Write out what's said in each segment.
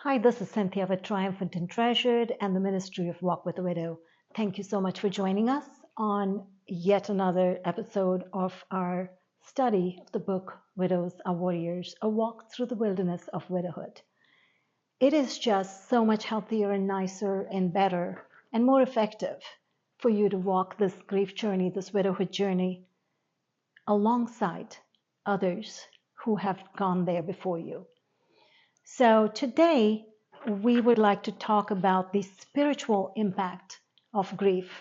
Hi, this is Cynthia with Triumphant and Treasured and the Ministry of Walk with a Widow. Thank you so much for joining us on yet another episode of our study of the book Widows Are Warriors, a walk through the wilderness of widowhood. It is just so much healthier and nicer and better and more effective for you to walk this grief journey, this widowhood journey, alongside others who have gone there before you. So today we would like to talk about the spiritual impact of grief.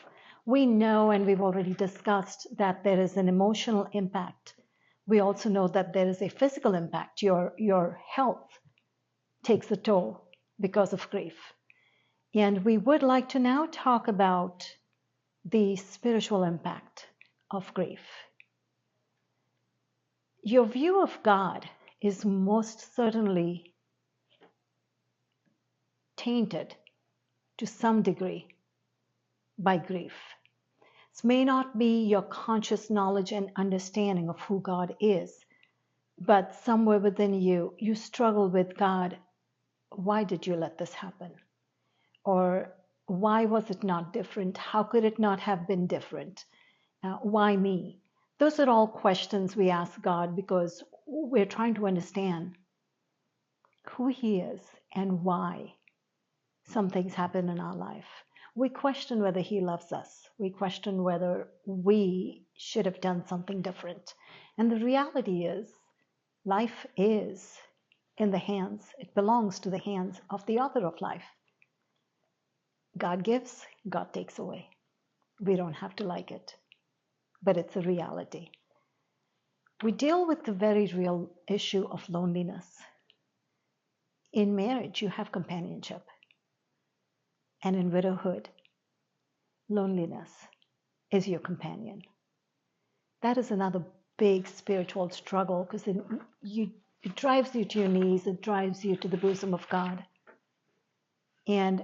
We know, and we've already discussed, that there is an emotional impact. We also know that there is a physical impact. Your health takes a toll because of grief. And we would like to now talk about the spiritual impact of grief. Your view of God is most certainly tainted to some degree by grief. This may not be your conscious knowledge and understanding of who God is, but somewhere within you, you struggle with God. Why did you let this happen? Or why was it not different? How could it not have been different? Why me? Those are all questions we ask God because we're trying to understand who He is and why some things happen in our life. We question whether He loves us. We question whether we should have done something different. And the reality is, life is in the hands, it belongs to the hands of the author of life. God gives, God takes away. We don't have to like it, but it's a reality. We deal with the very real issue of loneliness. In marriage, you have companionship. And in widowhood, loneliness is your companion. That is another big spiritual struggle because it drives you to your knees, it drives you to the bosom of God. And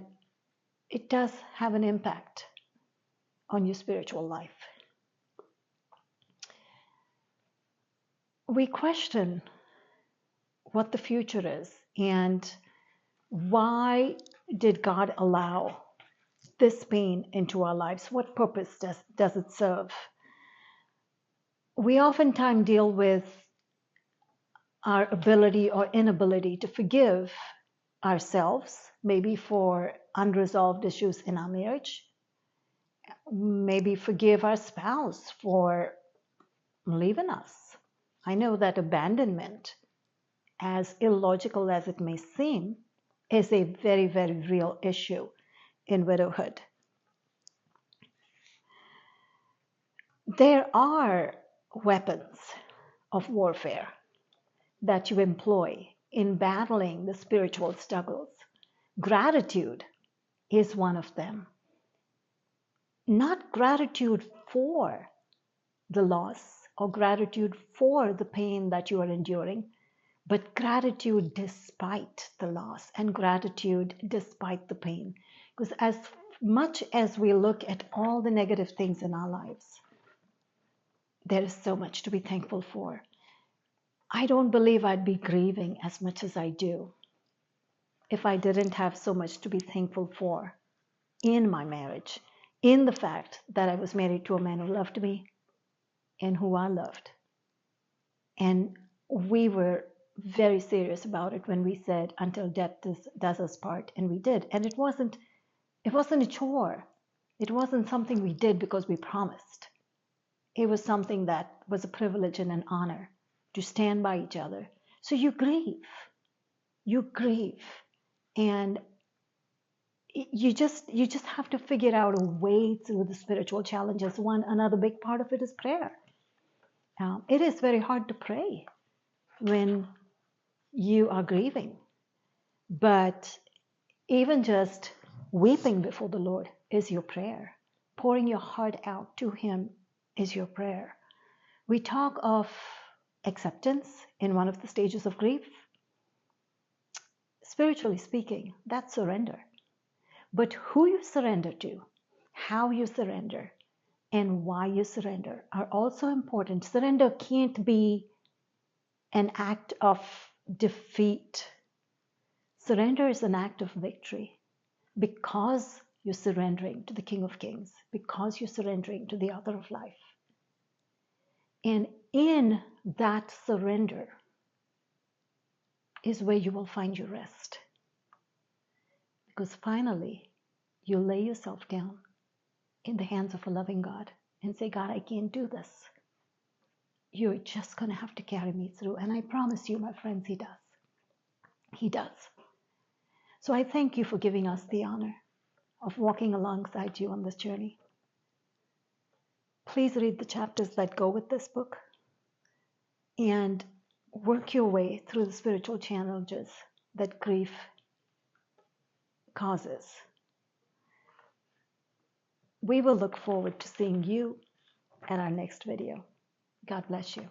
it does have an impact on your spiritual life. We question what the future is and why did God allow this pain into our lives? What purpose does it serve? We oftentimes deal with our ability or inability to forgive ourselves, maybe for unresolved issues in our marriage, maybe forgive our spouse for leaving us. I know that abandonment, as illogical as it may seem, is a very, very real issue in widowhood. There are weapons of warfare that you employ in battling the spiritual struggles. Gratitude is one of them. Not gratitude for the loss or gratitude for the pain that you are enduring, but gratitude despite the loss and gratitude despite the pain. Because as much as we look at all the negative things in our lives, there is so much to be thankful for. I don't believe I'd be grieving as much as I do if I didn't have so much to be thankful for in my marriage, in the fact that I was married to a man who loved me and who I loved. And we were very serious about it when we said, until death does us part, and we did. And it wasn't a chore. It wasn't something we did because we promised. It was something that was a privilege and an honor to stand by each other. So you grieve, and you just have to figure out a way through the spiritual challenges. Another big part of it is prayer. It is very hard to pray when you are grieving, but even just weeping before the Lord is your prayer. Pouring your heart out to Him is your prayer. We talk of acceptance in one of the stages of grief. Spiritually speaking, that's surrender. But who you surrender to, how you surrender, and why you surrender are also important. Surrender can't be an act of defeat. Surrender is an act of victory because you're surrendering to the King of Kings, because you're surrendering to the author of life. And in that surrender is where you will find your rest. Because finally, you lay yourself down in the hands of a loving God and say, God, I can't do this. You're just going to have to carry me through. And I promise you, my friends, He does. He does. So I thank you for giving us the honor of walking alongside you on this journey. Please read the chapters that go with this book and work your way through the spiritual challenges that grief causes. We will look forward to seeing you at our next video. God bless you.